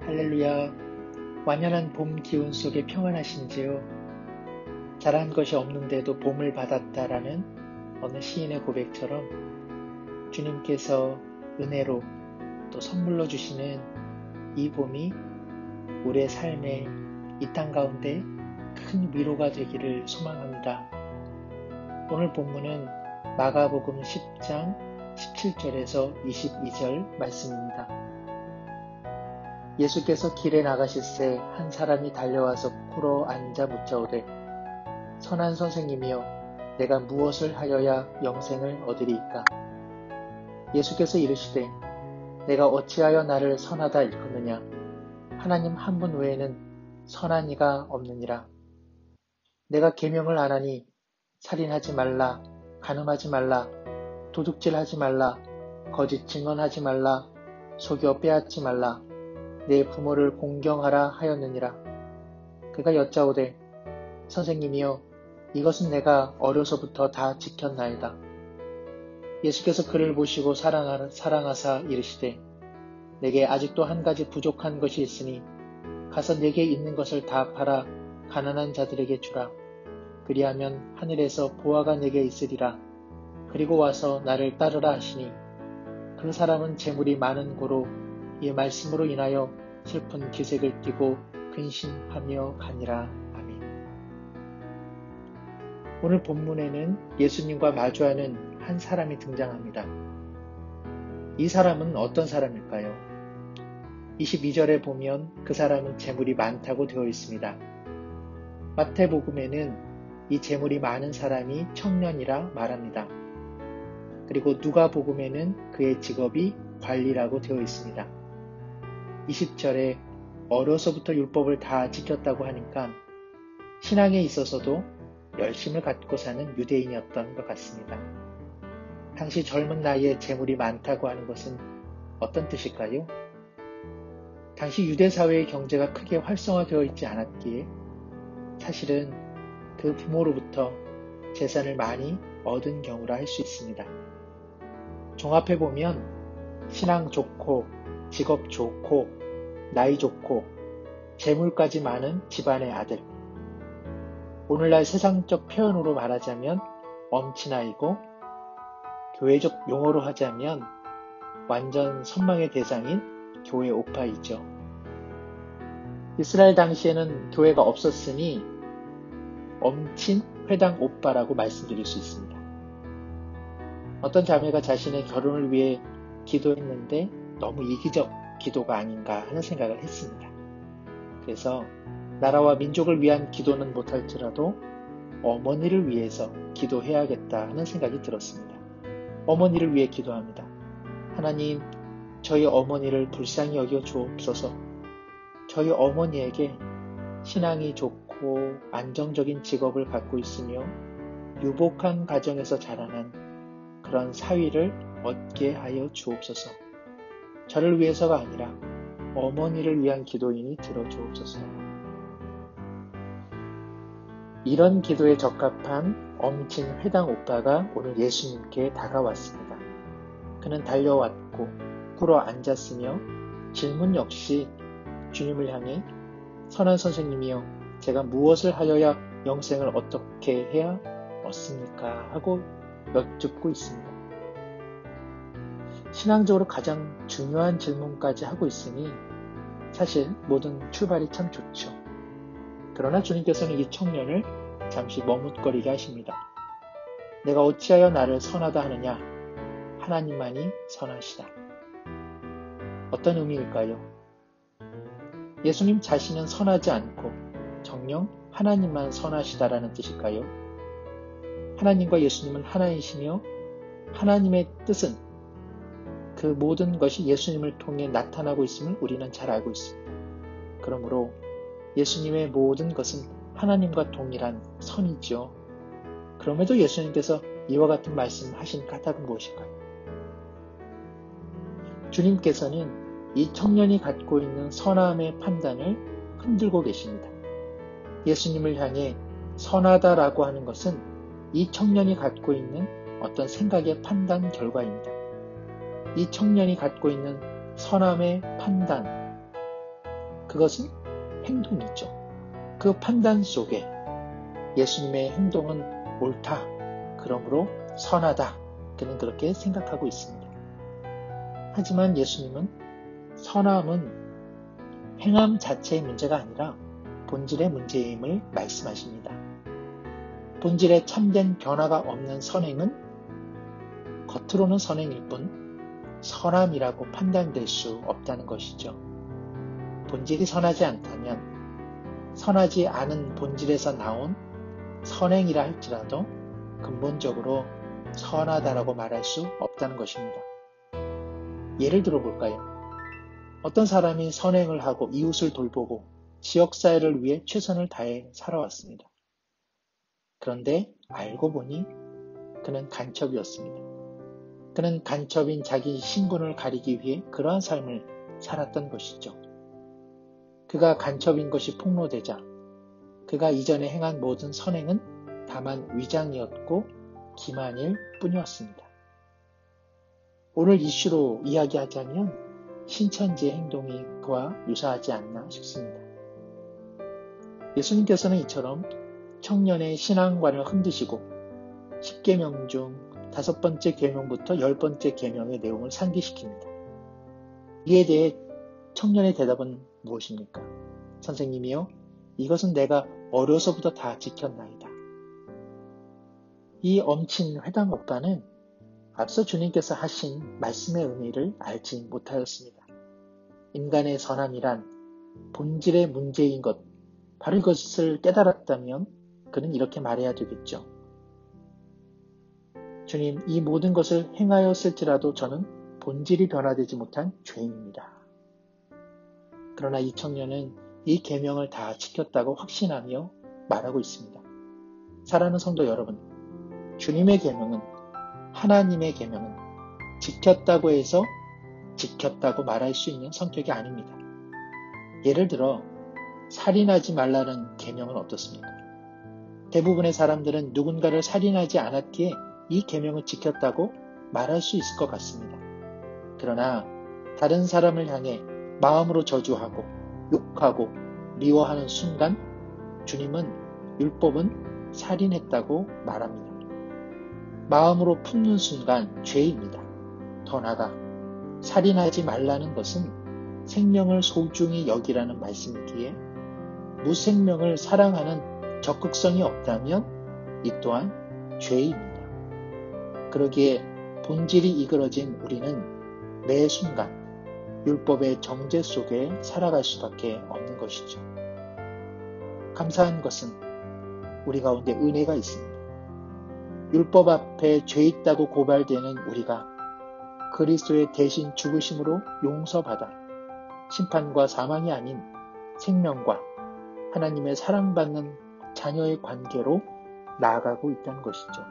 할렐루야, 완연한 봄 기운 속에 평안하신지요? 잘한 것이 없는데도 봄을 받았다라는 어느 시인의 고백처럼 주님께서 은혜로 또 선물로 주시는 이 봄이 우리의 삶의 이 땅 가운데 큰 위로가 되기를 소망합니다. 오늘 본문은 마가복음 10장 17절에서 22절 말씀입니다. 예수께서 길에 나가실새 한 사람이 달려와서 꿇어 앉아 묻자오되 선한 선생님이여 내가 무엇을 하여야 영생을 얻으리이까? 예수께서 이르시되 내가 어찌하여 나를 선하다 일컫느냐? 하나님 한 분 외에는 선한 이가 없느니라. 내가 계명을 안 하니 살인하지 말라, 간음하지 말라, 도둑질하지 말라, 거짓 증언하지 말라, 속여 빼앗지 말라, 내 부모를 공경하라 하였느니라. 그가 여짜오되 선생님이여 이것은 내가 어려서부터 다 지켰나이다. 예수께서 그를 보시고 사랑하사 이르시되 내게 아직도 한 가지 부족한 것이 있으니 가서 내게 있는 것을 다 팔아 가난한 자들에게 주라. 그리하면 하늘에서 보화가 내게 있으리라. 그리고 와서 나를 따르라 하시니 그 사람은 재물이 많은 고로 이 말씀으로 인하여 슬픈 기색을 띠고 근심하며 가니라. 아멘. 오늘 본문에는 예수님과 마주하는 한 사람이 등장합니다. 이 사람은 어떤 사람일까요? 22절에 보면 그 사람은 재물이 많다고 되어 있습니다. 마태복음에는 이 재물이 많은 사람이 청년이라 말합니다. 그리고 누가복음에는 그의 직업이 관리라고 되어 있습니다. 20절에 어려서부터 율법을 다 지켰다고 하니까 신앙에 있어서도 열심을 갖고 사는 유대인이었던 것 같습니다. 당시 젊은 나이에 재물이 많다고 하는 것은 어떤 뜻일까요? 당시 유대사회의 경제가 크게 활성화되어 있지 않았기에 사실은 그 부모로부터 재산을 많이 얻은 경우라 할 수 있습니다. 종합해보면 신앙 좋고 직업 좋고 나이 좋고 재물까지 많은 집안의 아들, 오늘날 세상적 표현으로 말하자면 엄친아이고 교회적 용어로 하자면 완전 선망의 대상인 교회 오빠이죠. 이스라엘 당시에는 교회가 없었으니 엄친 회당 오빠라고 말씀드릴 수 있습니다. 어떤 자매가 자신의 결혼을 위해 기도했는데 너무 이기적 기도가 아닌가 하는 생각을 했습니다. 그래서 나라와 민족을 위한 기도는 못할지라도 어머니를 위해서 기도해야겠다 하는 생각이 들었습니다. 어머니를 위해 기도합니다. 하나님, 저희 어머니를 불쌍히 여겨 주옵소서. 저희 어머니에게 신앙이 좋고 안정적인 직업을 갖고 있으며 유복한 가정에서 자라난 그런 사위를 얻게 하여 주옵소서. 저를 위해서가 아니라 어머니를 위한 기도이니 들어주옵소서. 이런 기도에 적합한 엄친 회당 오빠가 오늘 예수님께 다가왔습니다. 그는 달려왔고 꿇어 앉았으며 질문 역시 주님을 향해 선한 선생님이여 제가 무엇을 하여야 영생을 어떻게 해야 얻습니까? 하고 여쭙고 있습니다. 신앙적으로 가장 중요한 질문까지 하고 있으니 사실 모든 출발이 참 좋죠. 그러나 주님께서는 이 청년을 잠시 머뭇거리게 하십니다. 내가 어찌하여 나를 선하다 하느냐? 하나님만이 선하시다. 어떤 의미일까요? 예수님 자신은 선하지 않고 정녕 하나님만 선하시다라는 뜻일까요? 하나님과 예수님은 하나이시며 하나님의 뜻은 그 모든 것이 예수님을 통해 나타나고 있음을 우리는 잘 알고 있습니다. 그러므로 예수님의 모든 것은 하나님과 동일한 선이죠. 그럼에도 예수님께서 이와 같은 말씀하신 까닭은 무엇일까요? 주님께서는 이 청년이 갖고 있는 선함의 판단을 흔들고 계십니다. 예수님을 향해 선하다라고 하는 것은 이 청년이 갖고 있는 어떤 생각의 판단 결과입니다. 이 청년이 갖고 있는 선함의 판단, 그것은 행동이죠. 그 판단 속에 예수님의 행동은 옳다. 그러므로 선하다. 그는 그렇게 생각하고 있습니다. 하지만 예수님은 선함은 행함 자체의 문제가 아니라 본질의 문제임을 말씀하십니다. 본질에 참된 변화가 없는 선행은 겉으로는 선행일 뿐 선함이라고 판단될 수 없다는 것이죠. 본질이 선하지 않다면 선하지 않은 본질에서 나온 선행이라 할지라도 근본적으로 선하다라고 말할 수 없다는 것입니다. 예를 들어 볼까요? 어떤 사람이 선행을 하고 이웃을 돌보고 지역사회를 위해 최선을 다해 살아왔습니다. 그런데 알고 보니 그는 간첩이었습니다. 그는 간첩인 자기 신분을 가리기 위해 그러한 삶을 살았던 것이죠. 그가 간첩인 것이 폭로되자 그가 이전에 행한 모든 선행은 다만 위장이었고 기만일 뿐이었습니다. 오늘 이슈로 이야기하자면 신천지의 행동이 그와 유사하지 않나 싶습니다. 예수님께서는 이처럼 청년의 신앙관을 흔드시고 10계명 중 5번째 계명부터 10번째 계명의 내용을 상기시킵니다. 이에 대해 청년의 대답은 무엇입니까? 선생님이요, 이것은 내가 어려서부터 다 지켰나이다. 이 엄친 회당 오빠는 앞서 주님께서 하신 말씀의 의미를 알지 못하였습니다. 인간의 선함이란 본질의 문제인 것, 바로 이것을 깨달았다면 그는 이렇게 말해야 되겠죠. 주님, 이 모든 것을 행하였을지라도 저는 본질이 변화되지 못한 죄인입니다. 그러나 이 청년은 이 계명을 다 지켰다고 확신하며 말하고 있습니다. 사랑하는 성도 여러분, 주님의 계명은, 하나님의 계명은 지켰다고 해서 지켰다고 말할 수 있는 성격이 아닙니다. 예를 들어 살인하지 말라는 계명은 어떻습니까? 대부분의 사람들은 누군가를 살인하지 않았기에 이 계명을 지켰다고 말할 수 있을 것 같습니다. 그러나 다른 사람을 향해 마음으로 저주하고 욕하고 미워하는 순간 주님은 율법은 살인했다고 말합니다. 마음으로 품는 순간 죄입니다. 더 나아가 살인하지 말라는 것은 생명을 소중히 여기라는 말씀이기에 무생명을 사랑하는 적극성이 없다면 이 또한 죄입니다. 그러기에 본질이 이그러진 우리는 매 순간 율법의 정죄 속에 살아갈 수밖에 없는 것이죠. 감사한 것은 우리 가운데 은혜가 있습니다. 율법 앞에 죄 있다고 고발되는 우리가 그리스도의 대신 죽으심으로 용서받아 심판과 사망이 아닌 생명과 하나님의 사랑받는 자녀의 관계로 나아가고 있다는 것이죠.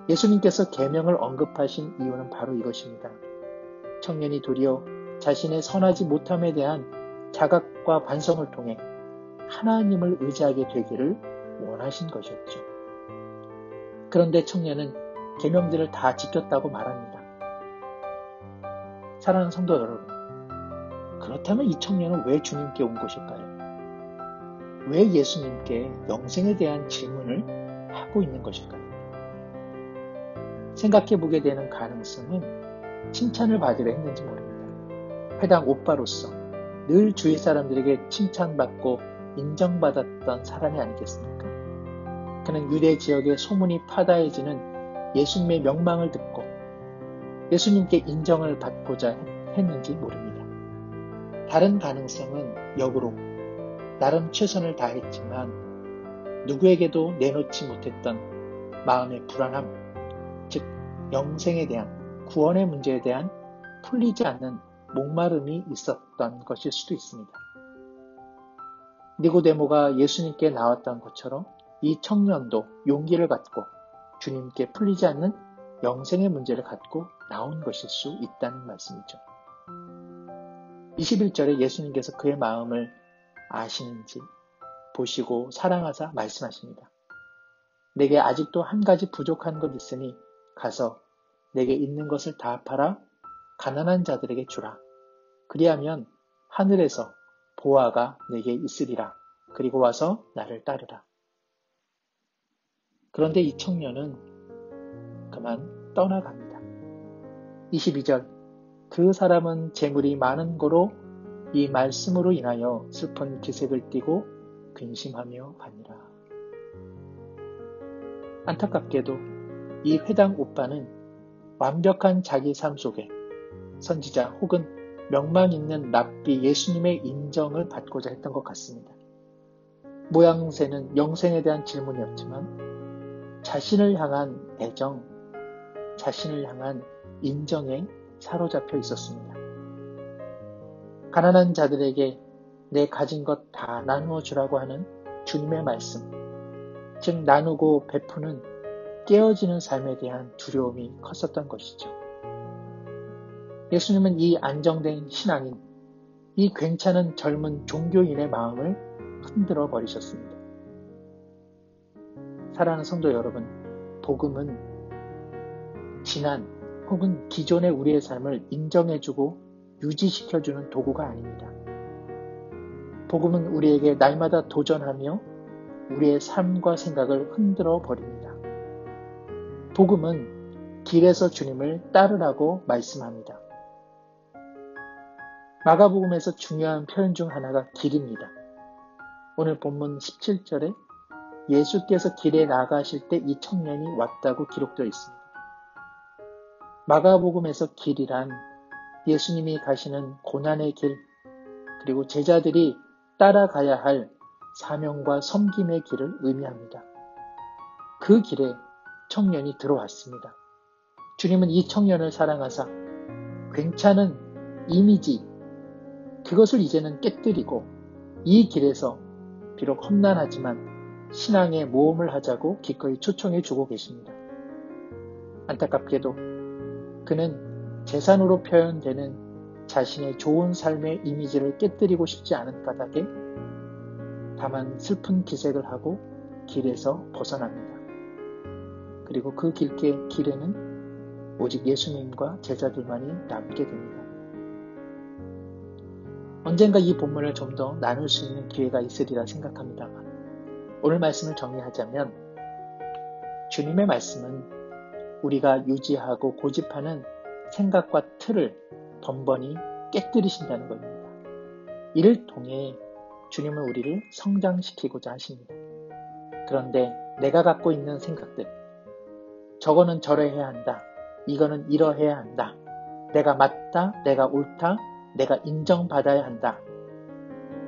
예수님께서 계명을 언급하신 이유는 바로 이것입니다. 청년이 도리어 자신의 선하지 못함에 대한 자각과 반성을 통해 하나님을 의지하게 되기를 원하신 것이었죠. 그런데 청년은 계명들을 다 지켰다고 말합니다. 사랑하는 성도 여러분, 그렇다면 이 청년은 왜 주님께 온 것일까요? 왜 예수님께 영생에 대한 질문을 하고 있는 것일까요? 생각해보게 되는 가능성은 칭찬을 받으려 했는지 모릅니다. 회당 오빠로서 늘 주위 사람들에게 칭찬받고 인정받았던 사람이 아니겠습니까? 그는 유대 지역의 소문이 파다해지는 예수님의 명망을 듣고 예수님께 인정을 받고자 했는지 모릅니다. 다른 가능성은 역으로 나름 최선을 다했지만 누구에게도 내놓지 못했던 마음의 불안함, 즉 영생에 대한, 구원의 문제에 대한 풀리지 않는 목마름이 있었던 것일 수도 있습니다. 니고데모가 예수님께 나왔던 것처럼 이 청년도 용기를 갖고 주님께 풀리지 않는 영생의 문제를 갖고 나온 것일 수 있다는 말씀이죠. 21절에 예수님께서 그의 마음을 아시는지 보시고 사랑하사 말씀하십니다. 내게 아직도 한 가지 부족한 것 있으니 가서 내게 있는 것을 다 팔아 가난한 자들에게 주라. 그리하면 하늘에서 보화가 내게 있으리라. 그리고 와서 나를 따르라. 그런데 이 청년은 그만 떠나갑니다. 22절 그 사람은 재물이 많은 고로 이 말씀으로 인하여 슬픈 기색을 띠고 근심하며 가니라. 안타깝게도 이 회당 오빠는 완벽한 자기 삶 속에 선지자 혹은 명망 있는 랍비 예수님의 인정을 받고자 했던 것 같습니다. 모양새는 영생에 대한 질문이었지만 자신을 향한 애정, 자신을 향한 인정에 사로잡혀 있었습니다. 가난한 자들에게 내 가진 것 다 나누어 주라고 하는 주님의 말씀, 즉 나누고 베푸는 깨어지는 삶에 대한 두려움이 컸었던 것이죠. 예수님은 이 안정된 신앙인, 이 괜찮은 젊은 종교인의 마음을 흔들어 버리셨습니다. 사랑하는 성도 여러분, 복음은 지난 혹은 기존의 우리의 삶을 인정해주고 유지시켜주는 도구가 아닙니다. 복음은 우리에게 날마다 도전하며 우리의 삶과 생각을 흔들어 버립니다. 복음은 길에서 주님을 따르라고 말씀합니다. 마가복음에서 중요한 표현 중 하나가 길입니다. 오늘 본문 17절에 예수께서 길에 나가실 때 이 청년이 왔다고 기록되어 있습니다. 마가복음에서 길이란 예수님이 가시는 고난의 길, 그리고 제자들이 따라가야 할 사명과 섬김의 길을 의미합니다. 그 길에 청년이 들어왔습니다. 주님은 이 청년을 사랑하사 괜찮은 이미지, 그것을 이제는 깨뜨리고 이 길에서 비록 험난하지만 신앙의 모험을 하자고 기꺼이 초청해 주고 계십니다. 안타깝게도 그는 재산으로 표현되는 자신의 좋은 삶의 이미지를 깨뜨리고 싶지 않은 까닭에 다만 슬픈 기색을 하고 길에서 벗어납니다. 그리고 그 길에는 오직 예수님과 제자들만이 남게 됩니다. 언젠가 이 본문을 좀 더 나눌 수 있는 기회가 있으리라 생각합니다만 오늘 말씀을 정리하자면 주님의 말씀은 우리가 유지하고 고집하는 생각과 틀을 번번이 깨뜨리신다는 것입니다. 이를 통해 주님은 우리를 성장시키고자 하십니다. 그런데 내가 갖고 있는 생각들, 저거는 저래야 한다, 이거는 이러해야 한다, 내가 맞다, 내가 옳다, 내가 인정받아야 한다,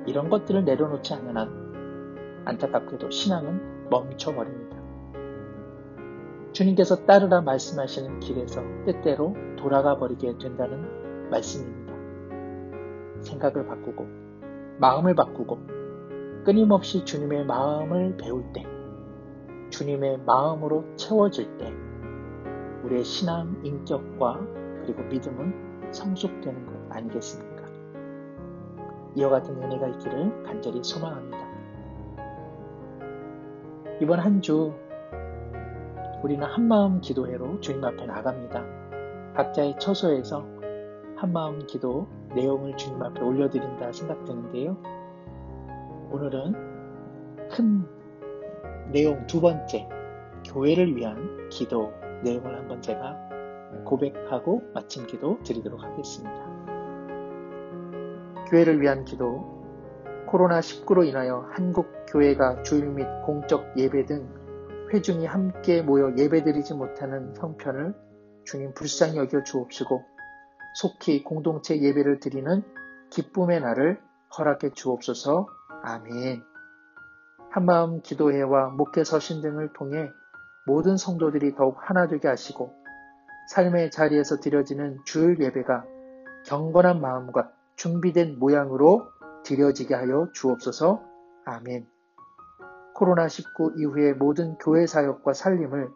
이런 것들을 내려놓지 않는 한 안타깝게도 신앙은 멈춰버립니다. 주님께서 따르라 말씀하시는 길에서 때때로 돌아가 버리게 된다는 말씀입니다. 생각을 바꾸고 마음을 바꾸고 끊임없이 주님의 마음을 배울 때, 주님의 마음으로 채워질 때 우리의 신앙, 인격과 그리고 믿음은 성숙되는 것 아니겠습니까? 이와 같은 은혜가 있기를 간절히 소망합니다. 이번 한 주 우리는 한마음 기도회로 주님 앞에 나갑니다. 각자의 처소에서 한마음 기도 내용을 주님 앞에 올려드린다 생각되는데요. 오늘은 큰 내용 두 번째, 교회를 위한 기도 내용을 한번 제가 고백하고 마침 기도 드리도록 하겠습니다. 교회를 위한 기도, 코로나19로 인하여 한국 교회가 주일 및 공적 예배 등 회중이 함께 모여 예배드리지 못하는 형편을 주님 불쌍히 여겨 주옵시고 속히 공동체 예배를 드리는 기쁨의 날을 허락해 주옵소서. 아멘. 한마음 기도회와 목회 서신 등을 통해 모든 성도들이 더욱 하나 되게 하시고 삶의 자리에서 드려지는 주일 예배가 경건한 마음과 준비된 모양으로 드려지게 하여 주옵소서. 아멘. 코로나19 이후의 모든 교회 사역과 살림을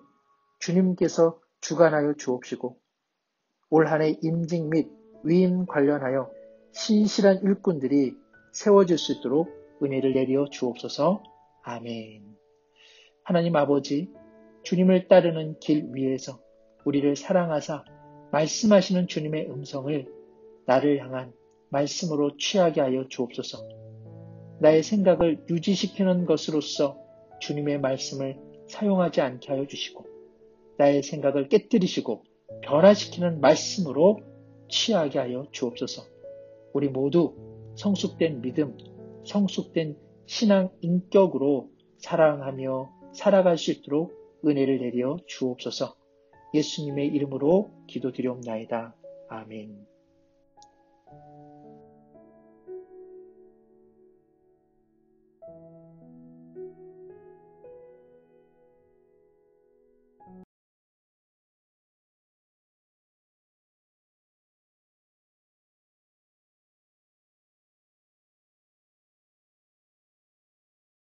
주님께서 주관하여 주옵시고 올 한해 임직 및 위임 관련하여 신실한 일꾼들이 세워질 수 있도록 은혜를 내려 주옵소서. 아멘. 하나님 아버지, 주님을 따르는 길 위에서 우리를 사랑하사 말씀하시는 주님의 음성을 나를 향한 말씀으로 취하게 하여 주옵소서. 나의 생각을 유지시키는 것으로서 주님의 말씀을 사용하지 않게 하여 주시고, 나의 생각을 깨뜨리시고 변화시키는 말씀으로 취하게 하여 주옵소서. 우리 모두 성숙된 믿음, 성숙된 신앙 인격으로 사랑하며 살아갈 수 있도록 은혜를 내려 주옵소서. 예수님의 이름으로 기도드리옵나이다. 아멘.